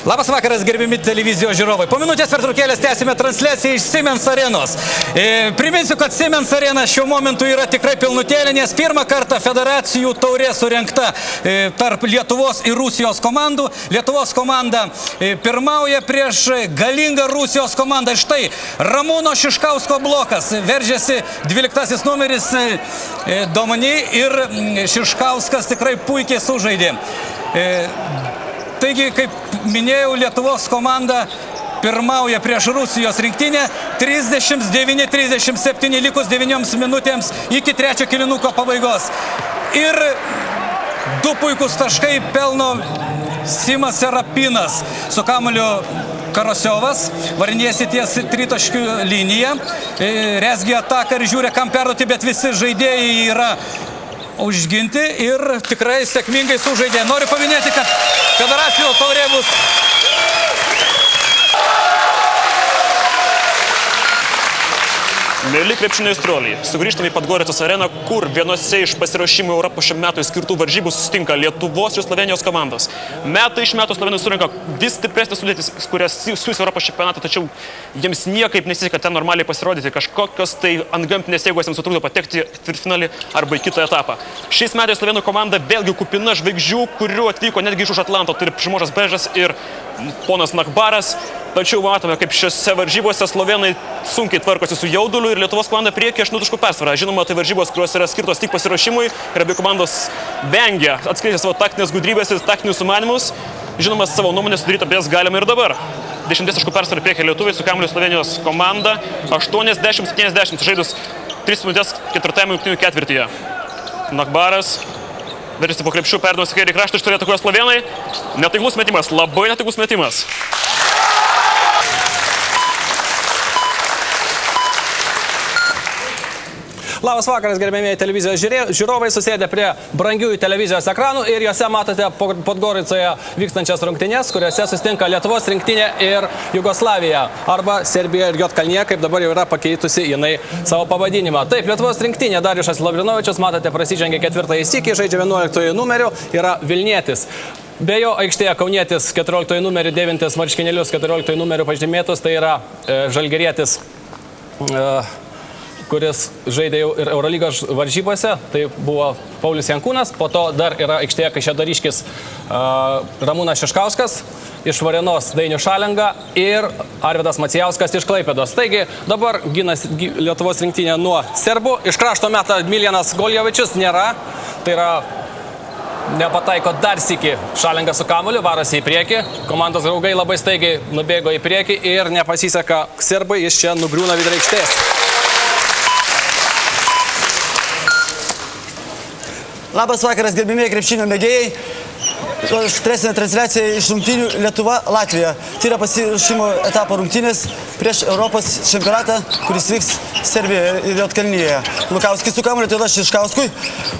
Labas vakaras, gerbimi televizijos žiūrovai. Po minutės pertraukėlės tęsime transliaciją iš Siemens arenos. Priminsiu, kad Siemens arena šiuo momentu yra tikrai pilnutėlė, nes pirmą kartą federacijų taurė surengta tarp Lietuvos ir Rusijos komandų. Lietuvos komanda pirmauja prieš galingą Rusijos komandą. Štai Ramūno Šiškausko blokas. Veržėsi 12 numeris Domani ir Šiškauskas tikrai puikiai sužaidė. Taigi, kaip minėjau, Lietuvos komanda pirmauja prieš Rusijos rinktinę 39-37 likus 9 minutėms iki trečio kėlinuko pabaigos. Ir du puikus taškai pelno Simas Serapinas su kamuoliu Karosiovas, varinėsi ties tritaškių liniją, rezgi ataką ir žiūrė, kam perduoti, bet visi žaidėjai yra užginti ir tikrai sėkmingai sužaidė. Noriu paminėti, kad federacijų taurė bus Mėly krepšinio aistruoliai, sugrįžtame į Podgoricos areną, kur vienose iš pasiruošimų Europos šiam metui skirtų varžybų susitinka Lietuvos ir Slovenijos komandos. Metai iš metų Slovenijos surenka vis stipresnės sudėtis, kurias siūs Europos čempionatą, tačiau jiems niekaip nesiseka ten normaliai pasirodyti, kažkokios tai antgamtinės jėgos jiems atrodo patekti į tvirtfinalį arba į kitą etapą. Šiais metais Slovenų komanda vėlgi kupina žvaigždžių, kurių atvyko netgi iš už Atlanto, tai Primožas Bežas ir ponas Nakbaras. Tačiau matome, kaip šiose varžybose slovenai sunkiai tvarkosi su jauduliu ir Lietuvos komanda priekį 8 taškų persvarą. Žinoma, tai varžybos, kurios yra skirtos tik pasiruošimui ir abi komandos vengia atskleisti savo taktinės gudrybės ir taktinius sumanymus. Žinoma, savo nuomonę sudaryti abiejas galime ir dabar. 10 taškų persvarą priekį lietuviai su kamuoliu Slovenijos komanda 80-70 žaidus 3 minutės 4 rungtynių ketvirtyje. Nakbaras veržiasi po krepšių, perduos į kairį kraštą, iš turėtų atakuoja slovenai. Netaiklus metimas, labai netaiklus metimas. Labas vakaras, gerbėmėjai televizijos žiūrovai, susėdę prie brangiųjų televizijos ekranų ir juose matote Podgoricoje vykstančias rungtynes, kuriuose susitinka Lietuvos rinktinė ir Jugoslavija arba Serbija ir Juodkalnija, kaip dabar jau yra pakeitusi jinai savo pavadinimą. Taip, Lietuvos rinktinė Dariušas Lavrinovičius, matote, prasižengė 4. sykį, žaidžia 11 numeriu, yra Vilnietis. Be jo aikštėje kaunietis 14 numeriu, 9 marškinėlius 14 numeriu pažymėtus, tai yra žalgerietis, kuris žaidė jau ir Eurolygos varžybose, tai buvo Paulius Jankūnas, po to dar yra aikštėje Kaišiadoriškis Ramūnas Šiškauskas, iš Varėnos Dainius Šalenga ir Arvydas Macijauskas iš Klaipėdos. Taigi dabar ginasi Lietuvos rinktinė nuo serbų, iš krašto meta Miljanas Goljovičius nėra, tai yra nepataiko dar sykį Šalengas su kamuoliu, varosi į priekį, komandos draugai labai staigiai nubėgo į priekį ir nepasiseka serbai, jis čia nugriūna vidury aikštės. Labas vakaras, gerbimieji krepšinio mėgėjai. Turėsime transliaciją iš rungtynių Lietuva-Latvija. Tai yra pasiruošimo etapo rungtynės prieš Europos čempionatą, kuris vyks Serbijoje ir Juodkalnijoje. Lukauskis su kamuoliu, tai Šiškauskui.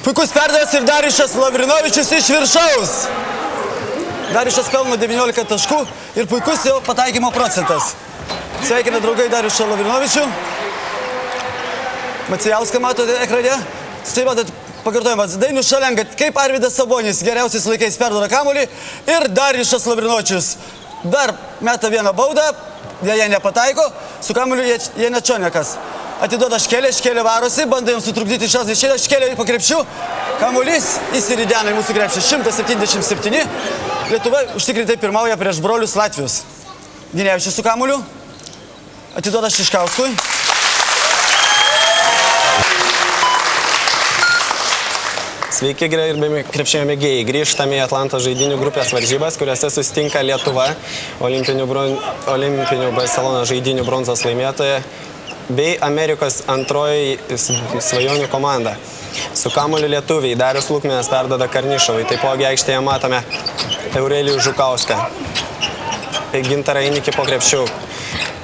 Puikus perdavęs ir Dariušas Lavrinovičius iš viršaus. Dariušas pelno 19 taškų ir puikus jo pataikymo procentas. Sveikina draugai Dariušą Lavrinovičių. Macijauską matote ekrane. Štai matote pakartojimas. Dainius Šalenga, kaip Arvydas Sabonis geriausiais laikais perduoda kamuolį ir Dariušas Lavrinovičius dar meta vieną baudą, jie nepataiko, su kamuoliu Janečioniakas. Atiduoda Škelė varosi, bando jiems sutrukdyti šansą išėlę, Škelė po krepšių, kamuolys įsiridena į mūsų krepšį 177. Lietuva užtikrintai pirmauja prieš brolius Latvijos. Ginevičius su kamuoliu, atiduoda Šiškauskui. Sveiki, gerbimi krepšinio mėgėjai. Grįžtame į Atlanto žaidinių grupės varžybas, kuriuose susitinka Lietuva, olimpinių Barcelono žaidinių bronzos laimėtoja, bei Amerikos antroji svajonių komanda. Su kamuoliu lietuviai Darius Lukminas perduoda Karnišovui, taipogi aikštėje matome Eurelijų Žukauską. Gintarą Inikį po krepšių.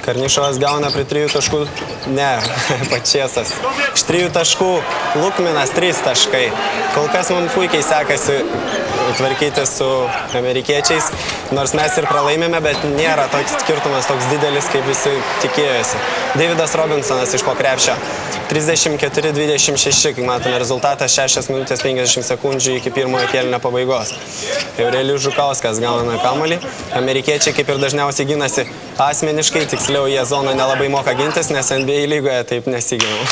Karnišovas gauna prie 3 taškų, ne, Pačiesas. Iš 3 taškų Lukminas 3 taškai. Kol kas mums puikiai sekasi tvarkyti su amerikiečiais, nors mes ir pralaimėme, bet nėra toks skirtumas toks didelis, kaip visi tikėjosi. Davidas Robinsonas iš po krepšio. 34-26, kaip matome rezultatą, 6 minutės 50 sekundžių iki pirmojo kėlinio pabaigos. Aurelijus Žukauskas gauna kamuolį. Amerikiečiai kaip ir dažniausiai ginasi asmeniškai, tiksliau jie zoną nelabai moka gintis, nes NBA lygoje taip nesigina.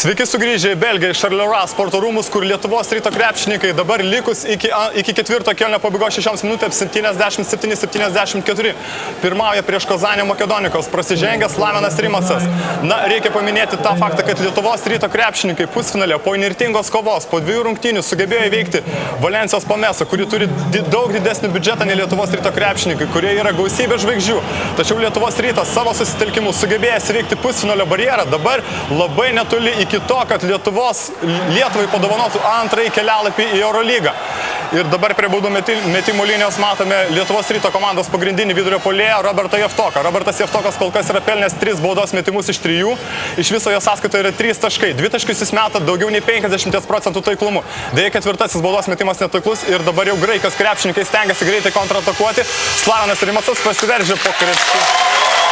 Sveiki sugrįžę į Belgiją, į Charleroi sporto rūmus, kur Lietuvos Ryto krepšininkai dabar likus iki ketvirto kėlinio pabaigos 6 minutėms 77-74 pirmauja prieš Kazanio Makedonikos, prasižengęs Slavenas Rimasas. Na, reikia paminėti tą faktą, kad Lietuvos Ryto krepšininkai pusfinalio po įnirtingos kovos, po 2 rungtynių sugebėjo įveikti Valensijos Pamesą, kuri turi daug didesnį biudžetą nei Lietuvos Ryto krepšininkai, kurie yra gausybė žvaigždžių. Tačiau Lietuvos Rytas savo susitelkimu sugebėjęs įveikti pusfinalio barjerą, dabar labai netoli iki to, kad Lietuvai padovanotų antrąjį kelialapį į Eurolygą. Ir dabar prie baudų metimų linijos matome Lietuvos Ryto komandos pagrindinį vidurio puolėją Robertą Jevtoką. Robertas Jevtokas kol kas yra pelnęs 3 baudos metimus iš 3. Iš viso jo sąskaitoje yra 3 taškai. 2 taškus jis meta daugiau nei 50% taiklumu. Deja, 4. baudos metimas netaiklus ir dabar jau Graikijos krepšininkai stengiasi greitai kontratakuoti. Slavenas Rimasas prasiveržė po krepšiu.